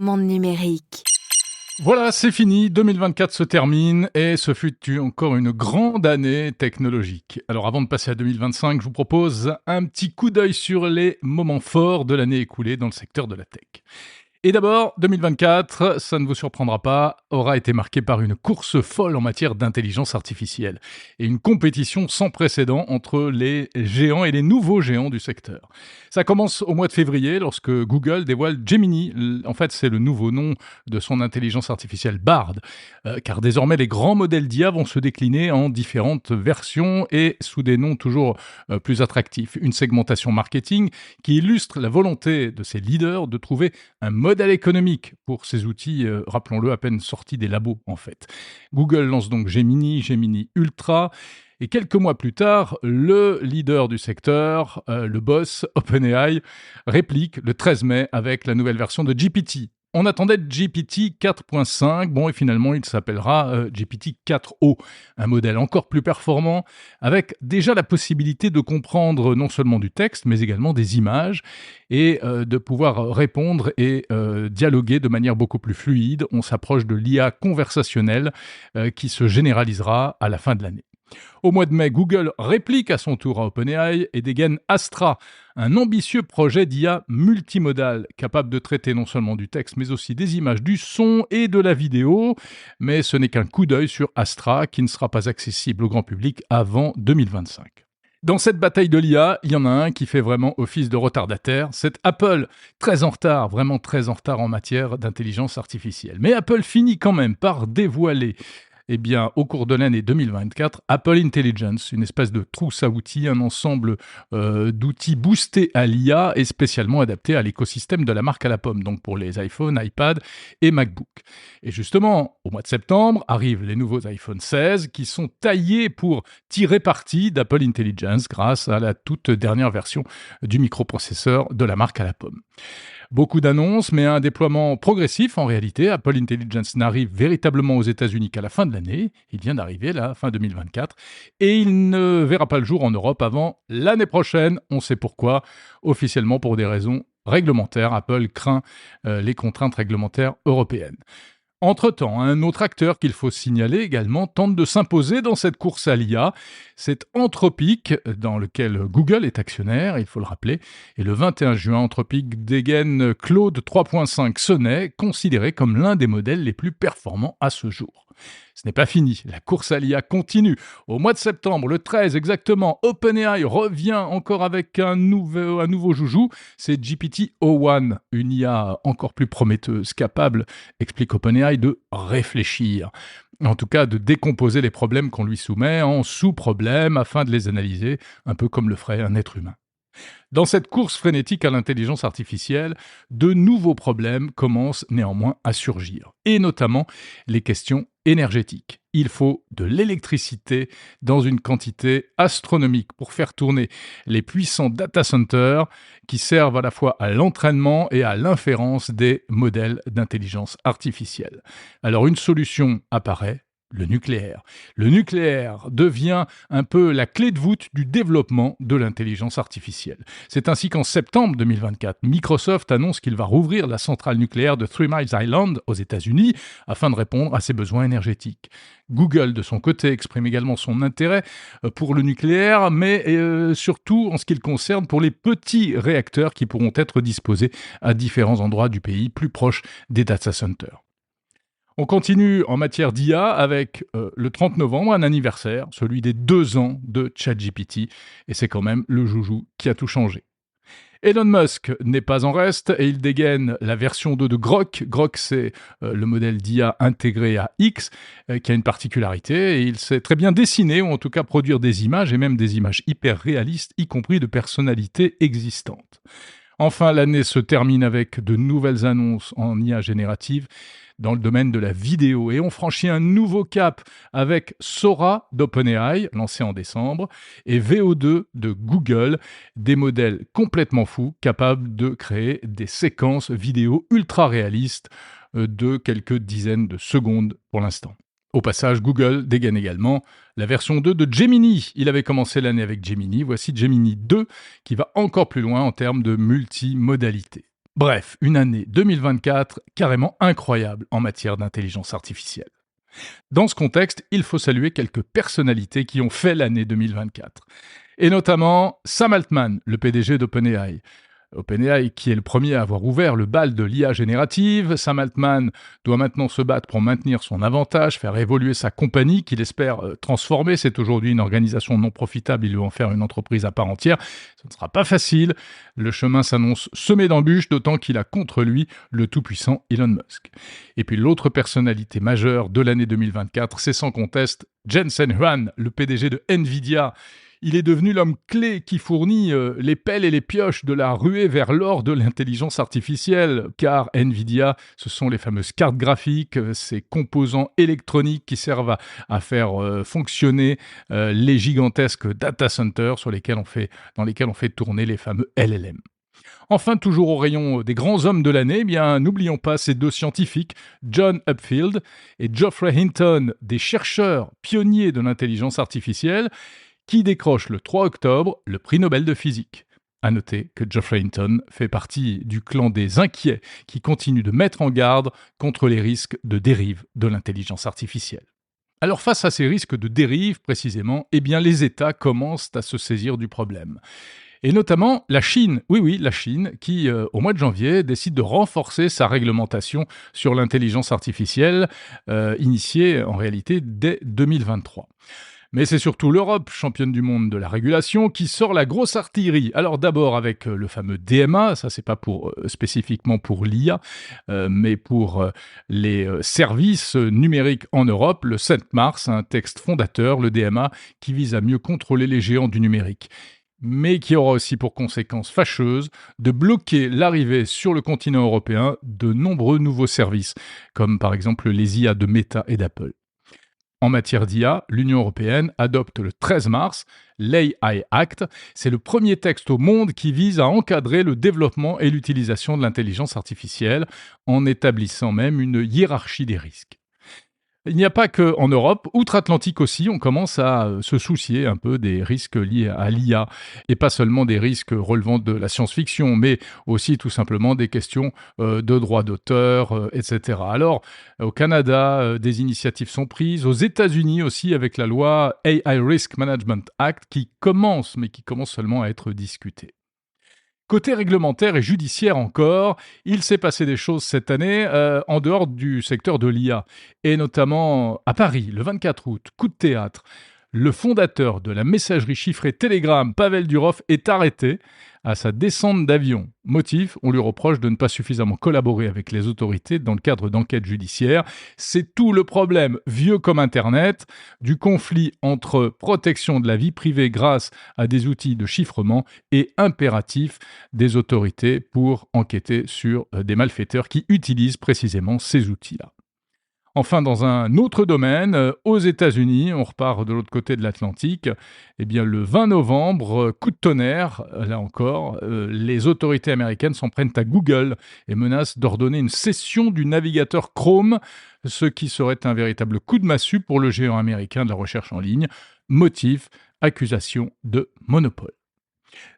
Monde numérique. Voilà, c'est fini, 2024 se termine et ce fut encore une grande année technologique. Alors avant de passer à 2025, je vous propose un petit coup d'œil sur les moments forts de l'année écoulée dans le secteur de la tech. Et d'abord, 2024, ça ne vous surprendra pas, aura été marqué par une course folle en matière d'intelligence artificielle et une compétition sans précédent entre les géants et les nouveaux géants du secteur. Ça commence au mois de février lorsque Google dévoile Gemini. En fait, c'est le nouveau nom de son intelligence artificielle Bard, car désormais les grands modèles d'IA vont se décliner en différentes versions et sous des noms toujours plus attractifs. Une segmentation marketing qui illustre la volonté de ces leaders de trouver un modèle économique pour ces outils, rappelons-le, à peine sortis des labos en fait. Google lance donc Gemini, Gemini Ultra, et quelques mois plus tard, le leader du secteur, le boss OpenAI, réplique le 13 mai avec la nouvelle version de GPT. On attendait GPT 4.5, bon et finalement il s'appellera GPT 4o, un modèle encore plus performant, avec déjà la possibilité de comprendre non seulement du texte, mais également des images, et de pouvoir répondre et dialoguer de manière beaucoup plus fluide. On s'approche de l'IA conversationnelle qui se généralisera à la fin de l'année. Au mois de mai, Google réplique à son tour à OpenAI et dégaine Astra, un ambitieux projet d'IA multimodal capable de traiter non seulement du texte mais aussi des images, du son et de la vidéo. Mais ce n'est qu'un coup d'œil sur Astra qui ne sera pas accessible au grand public avant 2025. Dans cette bataille de l'IA, il y en a un qui fait vraiment office de retardataire, c'est Apple, très en retard, vraiment très en retard en matière d'intelligence artificielle. Mais Apple finit quand même par dévoiler au cours de l'année 2024, Apple Intelligence, une espèce de trousse à outils, un ensemble d'outils boostés à l'IA et spécialement adaptés à l'écosystème de la marque à la pomme, donc pour les iPhones, iPad et MacBook. Et justement, au mois de septembre, arrivent les nouveaux iPhone 16 qui sont taillés pour tirer parti d'Apple Intelligence grâce à la toute dernière version du microprocesseur de la marque à la pomme. Beaucoup d'annonces, mais un déploiement progressif en réalité. Apple Intelligence n'arrive véritablement aux États-Unis qu'à la fin de l'année. Il vient d'arriver, là, fin 2024. Et il ne verra pas le jour en Europe avant l'année prochaine. On sait pourquoi. Officiellement pour des raisons réglementaires. Apple craint les contraintes réglementaires européennes. Entre-temps, un autre acteur qu'il faut signaler également tente de s'imposer dans cette course à l'IA. C'est Anthropic, dans lequel Google est actionnaire, il faut le rappeler. Et le 21 juin, Anthropic dégaine Claude 3.5 Sonnet, considéré comme l'un des modèles les plus performants à ce jour. Ce n'est pas fini, la course à l'IA continue. Au mois de septembre, le 13 exactement, OpenAI revient encore avec un nouveau joujou, c'est GPT-o1, une IA encore plus prometteuse, capable, explique OpenAI, de réfléchir. En tout cas, de décomposer les problèmes qu'on lui soumet en sous-problèmes afin de les analyser, un peu comme le ferait un être humain. Dans cette course frénétique à l'intelligence artificielle, de nouveaux problèmes commencent néanmoins à surgir, et notamment les questions énergétiques. Il faut de l'électricité dans une quantité astronomique pour faire tourner les puissants data centers qui servent à la fois à l'entraînement et à l'inférence des modèles d'intelligence artificielle. Alors une solution apparaît, le nucléaire. Le nucléaire devient un peu la clé de voûte du développement de l'intelligence artificielle. C'est ainsi qu'en septembre 2024, Microsoft annonce qu'il va rouvrir la centrale nucléaire de Three Mile Island aux États-Unis afin de répondre à ses besoins énergétiques. Google, de son côté, exprime également son intérêt pour le nucléaire, mais surtout en ce qui le concerne pour les petits réacteurs qui pourront être disposés à différents endroits du pays plus proches des data centers. On continue en matière d'IA avec le 30 novembre, un anniversaire, celui des 2 ans de ChatGPT, et c'est quand même le joujou qui a tout changé. Elon Musk n'est pas en reste et il dégaine la version 2 de Grok. Grok, c'est le modèle d'IA intégré à X qui a une particularité et il sait très bien dessiner ou en tout cas produire des images et même des images hyper réalistes, y compris de personnalités existantes. Enfin, l'année se termine avec de nouvelles annonces en IA générative dans le domaine de la vidéo. Et on franchit un nouveau cap avec Sora d'OpenAI, lancé en décembre, et VO2 de Google, des modèles complètement fous, capables de créer des séquences vidéo ultra réalistes de quelques dizaines de secondes pour l'instant. Au passage, Google dégaine également la version 2 de Gemini. Il avait commencé l'année avec Gemini. Voici Gemini 2 qui va encore plus loin en termes de multimodalité. Bref, une année 2024 carrément incroyable en matière d'intelligence artificielle. Dans ce contexte, il faut saluer quelques personnalités qui ont fait l'année 2024. Et notamment Sam Altman, le PDG d'OpenAI. OpenAI, qui est le premier à avoir ouvert le bal de l'IA générative. Sam Altman doit maintenant se battre pour maintenir son avantage, faire évoluer sa compagnie qu'il espère transformer. C'est aujourd'hui une organisation non profitable, il veut en faire une entreprise à part entière. Ce ne sera pas facile. Le chemin s'annonce semé d'embûches, d'autant qu'il a contre lui le tout-puissant Elon Musk. Et puis l'autre personnalité majeure de l'année 2024, c'est sans conteste Jensen Huang, le PDG de Nvidia. Il est devenu l'homme clé qui fournit les pelles et les pioches de la ruée vers l'or de l'intelligence artificielle, car Nvidia, ce sont les fameuses cartes graphiques, ces composants électroniques qui servent à faire fonctionner les gigantesques data centers dans lesquels on fait tourner les fameux LLM. Enfin, toujours au rayon des grands hommes de l'année, eh bien, n'oublions pas ces deux scientifiques, John Upfield et Geoffrey Hinton, des chercheurs pionniers de l'intelligence artificielle, qui décroche le 3 octobre le prix Nobel de physique. À noter que Geoffrey Hinton fait partie du clan des inquiets qui continuent de mettre en garde contre les risques de dérive de l'intelligence artificielle. Alors face à ces risques de dérive, précisément, eh bien les États commencent à se saisir du problème. Et notamment la Chine, oui, la Chine, qui, au mois de janvier, décide de renforcer sa réglementation sur l'intelligence artificielle, initiée en réalité dès 2023. Mais c'est surtout l'Europe, championne du monde de la régulation, qui sort la grosse artillerie. Alors d'abord avec le fameux DMA, ça c'est pas spécifiquement pour l'IA, mais pour les services numériques en Europe, le 7 mars, un texte fondateur, le DMA, qui vise à mieux contrôler les géants du numérique, mais qui aura aussi pour conséquence fâcheuse de bloquer l'arrivée sur le continent européen de nombreux nouveaux services, comme par exemple les IA de Meta et d'Apple. En matière d'IA, l'Union européenne adopte le 13 mars l'AI Act. C'est le premier texte au monde qui vise à encadrer le développement et l'utilisation de l'intelligence artificielle, en établissant même une hiérarchie des risques. Il n'y a pas qu'en Europe, outre-Atlantique aussi, on commence à se soucier un peu des risques liés à l'IA, et pas seulement des risques relevant de la science-fiction, mais aussi tout simplement des questions de droits d'auteur, etc. Alors, au Canada, des initiatives sont prises, aux États-Unis aussi, avec la loi AI Risk Management Act, qui commence seulement à être discutée. Côté réglementaire et judiciaire encore, il s'est passé des choses cette année en dehors du secteur de l'IA, et notamment à Paris, le 24 août, coup de théâtre. Le fondateur de la messagerie chiffrée Telegram, Pavel Durov, est arrêté à sa descente d'avion. Motif, on lui reproche de ne pas suffisamment collaborer avec les autorités dans le cadre d'enquêtes judiciaires. C'est tout le problème, vieux comme Internet, du conflit entre protection de la vie privée grâce à des outils de chiffrement et impératif des autorités pour enquêter sur des malfaiteurs qui utilisent précisément ces outils-là. Enfin, dans un autre domaine, aux États-Unis, on repart de l'autre côté de l'Atlantique, eh bien, le 20 novembre, coup de tonnerre, là encore, les autorités américaines s'en prennent à Google et menacent d'ordonner une cession du navigateur Chrome, ce qui serait un véritable coup de massue pour le géant américain de la recherche en ligne. Motif, accusation de monopole.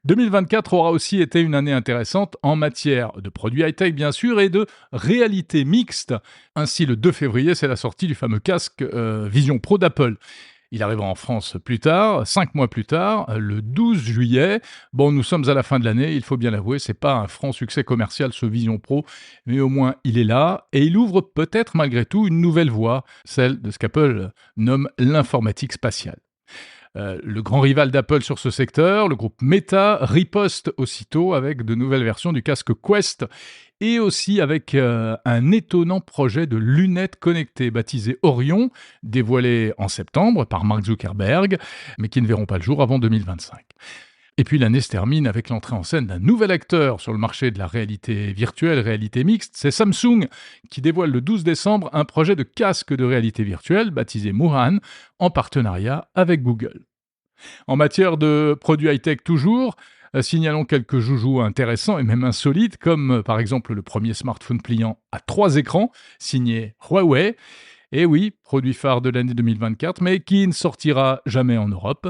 2024 aura aussi été une année intéressante en matière de produits high-tech bien sûr et de réalité mixte. Ainsi, le 2 février, c'est la sortie du fameux casque Vision Pro d'Apple. Il arrivera en France plus tard, 5 mois plus tard, le 12 juillet. Bon, nous sommes à la fin de l'année, il faut bien l'avouer, c'est pas un franc succès commercial ce Vision Pro, mais au moins il est là et il ouvre peut-être malgré tout une nouvelle voie, celle de ce qu'Apple nomme l'informatique spatiale. Le grand rival d'Apple sur ce secteur, le groupe Meta, riposte aussitôt avec de nouvelles versions du casque Quest et aussi avec un étonnant projet de lunettes connectées baptisé Orion, dévoilé en septembre par Mark Zuckerberg, mais qui ne verront pas le jour avant 2025. Et puis l'année se termine avec l'entrée en scène d'un nouvel acteur sur le marché de la réalité virtuelle, réalité mixte, c'est Samsung qui dévoile le 12 décembre un projet de casque de réalité virtuelle baptisé Muhan en partenariat avec Google. En matière de produits high-tech toujours, signalons quelques joujoux intéressants et même insolites comme par exemple le premier smartphone pliant à 3 écrans signé Huawei. Et oui, produit phare de l'année 2024, mais qui ne sortira jamais en Europe.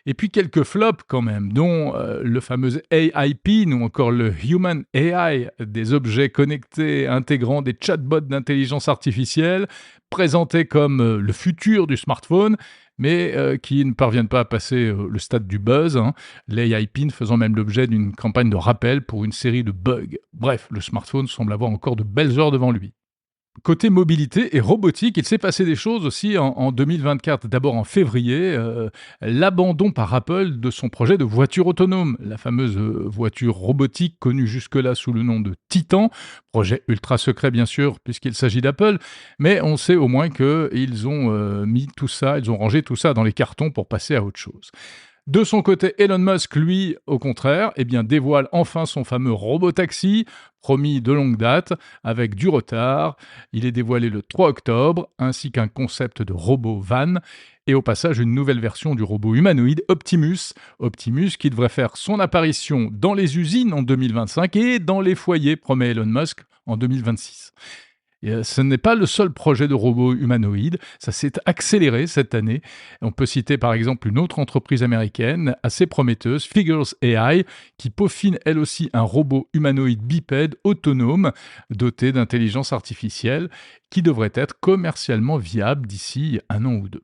Et puis quelques flops quand même, dont le fameux AI PIN ou encore le Human AI, des objets connectés intégrant des chatbots d'intelligence artificielle, présentés comme le futur du smartphone, mais qui ne parviennent pas à passer le stade du buzz, hein. L'AI PIN faisant même l'objet d'une campagne de rappel pour une série de bugs. Bref, le smartphone semble avoir encore de belles heures devant lui. Côté mobilité et robotique, il s'est passé des choses aussi en 2024. D'abord en février, l'abandon par Apple de son projet de voiture autonome, la fameuse voiture robotique connue jusque-là sous le nom de Titan, projet ultra secret bien sûr puisqu'il s'agit d'Apple, mais on sait au moins qu'ils ont mis tout ça, ils ont rangé tout ça dans les cartons pour passer à autre chose. De son côté, Elon Musk, lui, au contraire, dévoile enfin son fameux robotaxi, promis de longue date, avec du retard. Il est dévoilé le 3 octobre, ainsi qu'un concept de robot van, et au passage une nouvelle version du robot humanoïde Optimus. Optimus qui devrait faire son apparition dans les usines en 2025 et dans les foyers, promet Elon Musk, en 2026. Et ce n'est pas le seul projet de robot humanoïde, ça s'est accéléré cette année. On peut citer par exemple une autre entreprise américaine assez prometteuse, Figures AI, qui peaufine elle aussi un robot humanoïde bipède autonome doté d'intelligence artificielle qui devrait être commercialement viable d'ici un an ou deux.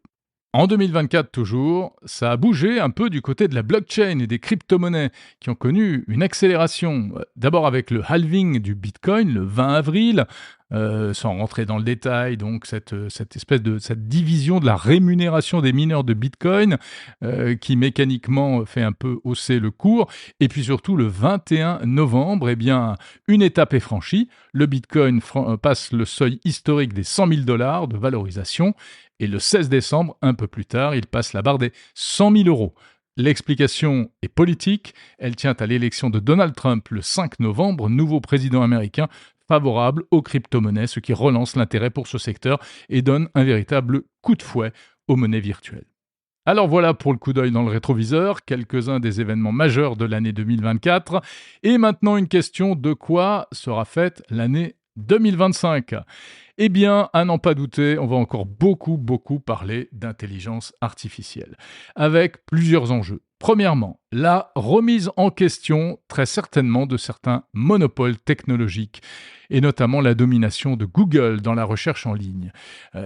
En 2024 toujours, ça a bougé un peu du côté de la blockchain et des crypto-monnaies qui ont connu une accélération. D'abord avec le halving du Bitcoin le 20 avril, sans rentrer dans le détail, donc cette division de la rémunération des mineurs de Bitcoin qui mécaniquement fait un peu hausser le cours. Et puis surtout le 21 novembre, une étape est franchie. Le Bitcoin passe le seuil historique des 100 000 $ de valorisation. Et le 16 décembre, un peu plus tard, il passe la barre des 100 000 €. L'explication est politique. Elle tient à l'élection de Donald Trump le 5 novembre, nouveau président américain favorable aux crypto-monnaies, ce qui relance l'intérêt pour ce secteur et donne un véritable coup de fouet aux monnaies virtuelles. Alors voilà pour le coup d'œil dans le rétroviseur, quelques-uns des événements majeurs de l'année 2024. Et maintenant une question, de quoi sera faite l'année 2025 ? Eh bien, à n'en pas douter, on va encore beaucoup parler d'intelligence artificielle, avec plusieurs enjeux. Premièrement, la remise en question, très certainement, de certains monopoles technologiques, et notamment la domination de Google dans la recherche en ligne.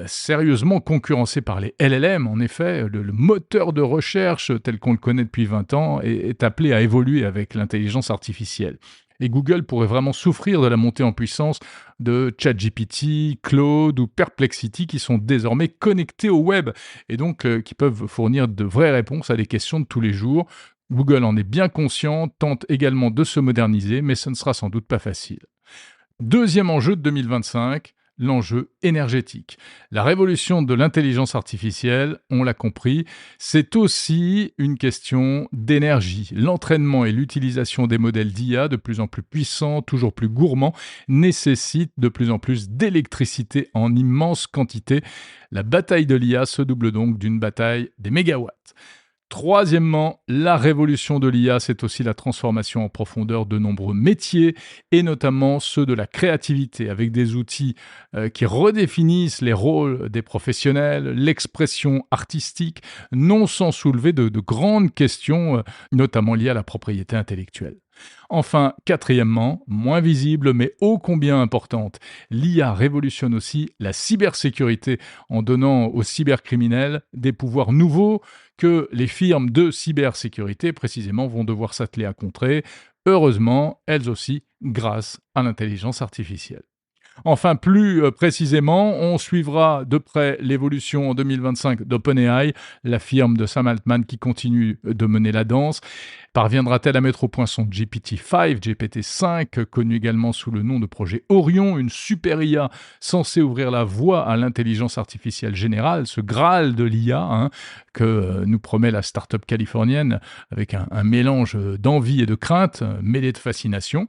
Sérieusement concurrencé par les LLM, en effet, le moteur de recherche tel qu'on le connaît depuis 20 ans est appelé à évoluer avec l'intelligence artificielle. Et Google pourrait vraiment souffrir de la montée en puissance de ChatGPT, Claude ou Perplexity qui sont désormais connectés au web et donc qui peuvent fournir de vraies réponses à des questions de tous les jours. Google en est bien conscient, tente également de se moderniser, mais ce ne sera sans doute pas facile. Deuxième enjeu de 2025, l'enjeu énergétique. La révolution de l'intelligence artificielle, on l'a compris, c'est aussi une question d'énergie. L'entraînement et l'utilisation des modèles d'IA de plus en plus puissants, toujours plus gourmands, nécessitent de plus en plus d'électricité en immense quantité. La bataille de l'IA se double donc d'une bataille des mégawatts. Troisièmement, la révolution de l'IA, c'est aussi la transformation en profondeur de nombreux métiers, et notamment ceux de la créativité, avec des outils qui redéfinissent les rôles des professionnels, l'expression artistique, non sans soulever de grandes questions, notamment liées à la propriété intellectuelle. Enfin, quatrièmement, moins visible mais ô combien importante, l'IA révolutionne aussi la cybersécurité en donnant aux cybercriminels des pouvoirs nouveaux que les firmes de cybersécurité précisément vont devoir s'atteler à contrer, heureusement, elles aussi, grâce à l'intelligence artificielle. Enfin, plus précisément, on suivra de près l'évolution en 2025 d'OpenAI, la firme de Sam Altman qui continue de mener la danse. Parviendra-t-elle à mettre au point son GPT-5, GPT-5, connu également sous le nom de projet Orion, une super IA censée ouvrir la voie à l'intelligence artificielle générale, ce Graal de l'IA que nous promet la start-up californienne avec un mélange d'envie et de crainte, mêlé de fascination.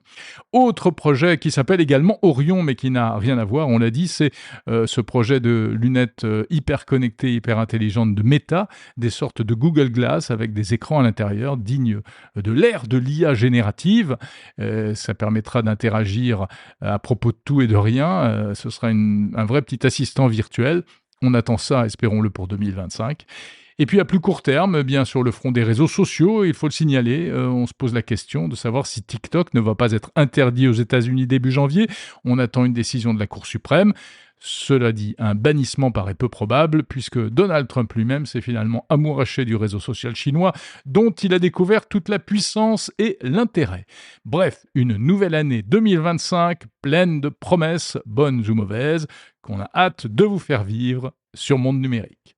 Autre projet qui s'appelle également Orion, mais qui n'a rien à voir, on l'a dit, c'est ce projet de lunettes hyper connectées, hyper intelligentes de Meta, des sortes de Google Glass avec des écrans à l'intérieur, dignes de l'ère de l'IA générative. Ça permettra d'interagir à propos de tout et de rien. Ce sera un vrai petit assistant virtuel. On attend ça, espérons-le, pour 2025. Et puis à plus court terme, bien sur le front des réseaux sociaux, il faut le signaler, on se pose la question de savoir si TikTok ne va pas être interdit aux États-Unis début janvier. On attend une décision de la Cour suprême. Cela dit, un bannissement paraît peu probable puisque Donald Trump lui-même s'est finalement amouraché du réseau social chinois dont il a découvert toute la puissance et l'intérêt. Bref, une nouvelle année 2025 pleine de promesses, bonnes ou mauvaises, qu'on a hâte de vous faire vivre sur Monde Numérique.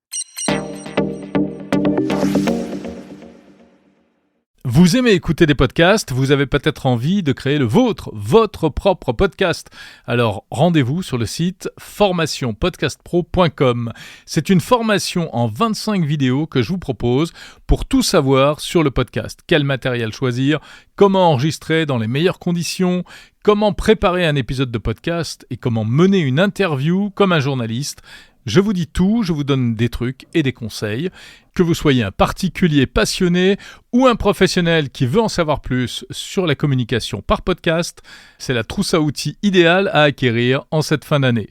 Vous aimez écouter des podcasts, vous avez peut-être envie de créer votre propre podcast. Alors rendez-vous sur le site formationpodcastpro.com. C'est une formation en 25 vidéos que je vous propose pour tout savoir sur le podcast. Quel matériel choisir, comment enregistrer dans les meilleures conditions, comment préparer un épisode de podcast et comment mener une interview comme un journaliste. Je vous dis tout, je vous donne des trucs et des conseils. Que vous soyez un particulier passionné ou un professionnel qui veut en savoir plus sur la communication par podcast, c'est la trousse à outils idéale à acquérir en cette fin d'année.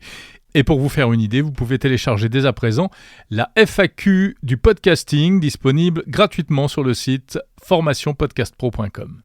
Et pour vous faire une idée, vous pouvez télécharger dès à présent la FAQ du podcasting disponible gratuitement sur le site formationpodcastpro.com.